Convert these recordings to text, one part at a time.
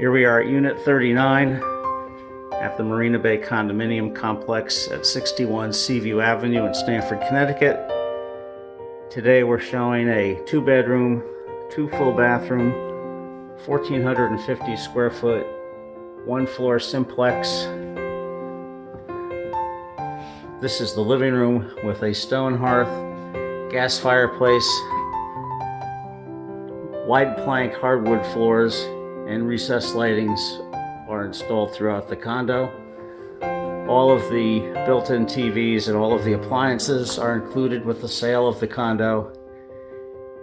Here we are at Unit 39 at the Marina Bay Condominium Complex at 61 Seaview Avenue in Stamford, Connecticut. Today we're showing a 2-bedroom, 2 full bathroom, 1,450 square foot, 1-floor simplex. This is the living room with a stone hearth, gas fireplace, wide plank hardwood floors, and recessed lightings are installed throughout the condo. All of the built-in TVs and all of the appliances are included with the sale of the condo,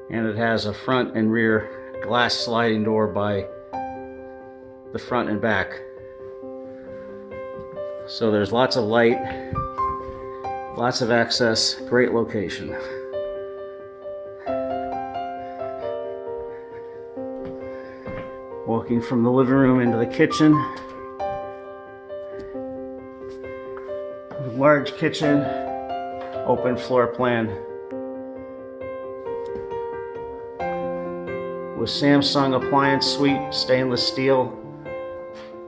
and it has a front and rear glass sliding door by the front and back. So there's lots of light, lots of access, great location. Walking from the living room into the kitchen. Large kitchen, open floor plan. With Samsung appliance suite, stainless steel,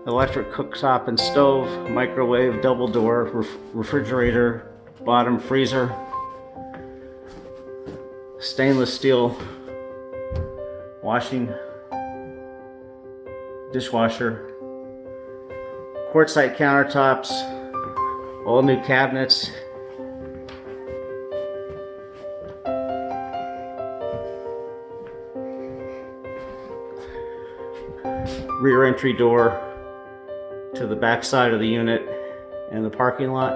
electric cooktop and stove, microwave, double door, refrigerator, bottom freezer, stainless steel washing dishwasher, quartzite countertops, all new cabinets, rear entry door to the back side of the unit and the parking lot.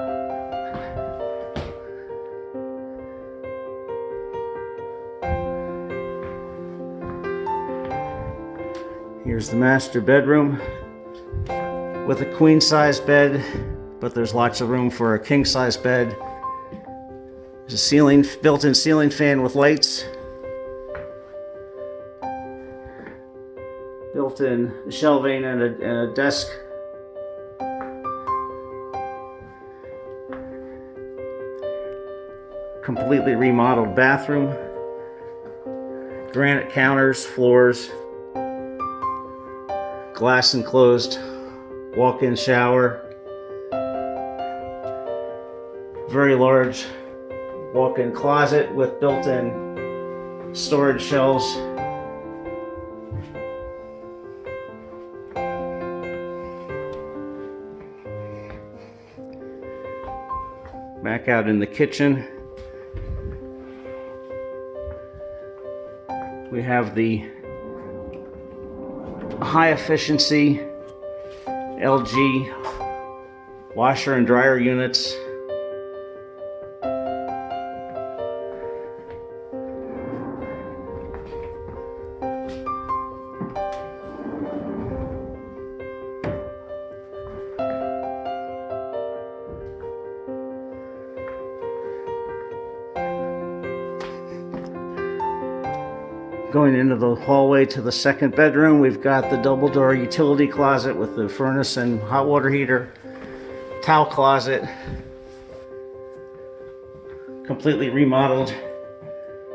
Here's the master bedroom with a queen size bed, but there's lots of room for a king size bed. There's a built-in ceiling fan with lights, built-in shelving and a desk. Completely remodeled bathroom, granite counters, floors, glass enclosed walk-in shower, very large walk-in closet with built-in storage shelves. Back out in the kitchen, we have the high efficiency LG washer and dryer units. Going into the hallway to the second bedroom, we've got the double door utility closet with the furnace and hot water heater, towel closet, completely remodeled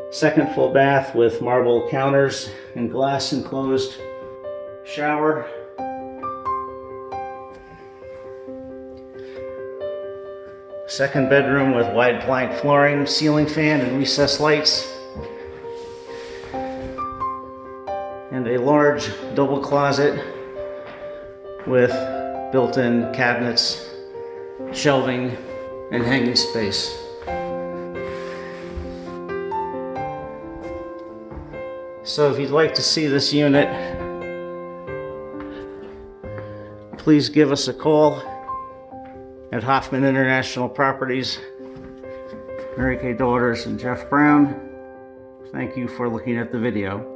second full bath with marble counters and glass enclosed shower. Second bedroom with wide plank flooring, ceiling fan and recessed lights. And a large double closet with built-in cabinets, shelving, and hanging space. So if you'd like to see this unit, please give us a call at Hoffman International Properties, Mary Kay Daughters, and Jeff Brown. Thank you for looking at the video.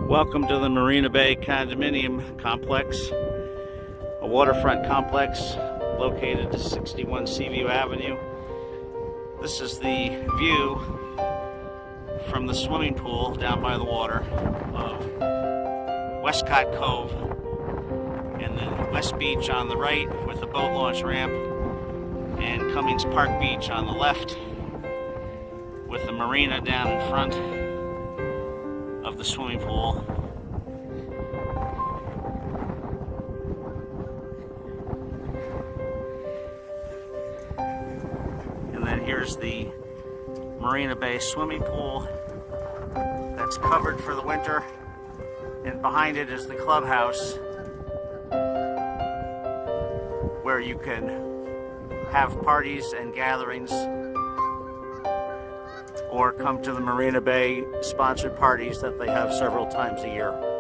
Welcome to the Marina Bay Condominium Complex, a waterfront complex located at 61 Seaview Avenue. This is the view from the swimming pool down by the water of Westcott Cove, and then West Beach on the right with the boat launch ramp, and Cummings Park Beach on the left with the marina down in front of the swimming pool. here's the Marina Bay swimming pool that's covered for the winter. And behind it is the clubhouse, where you can have parties and gatherings or come to the Marina Bay sponsored parties that they have several times a year.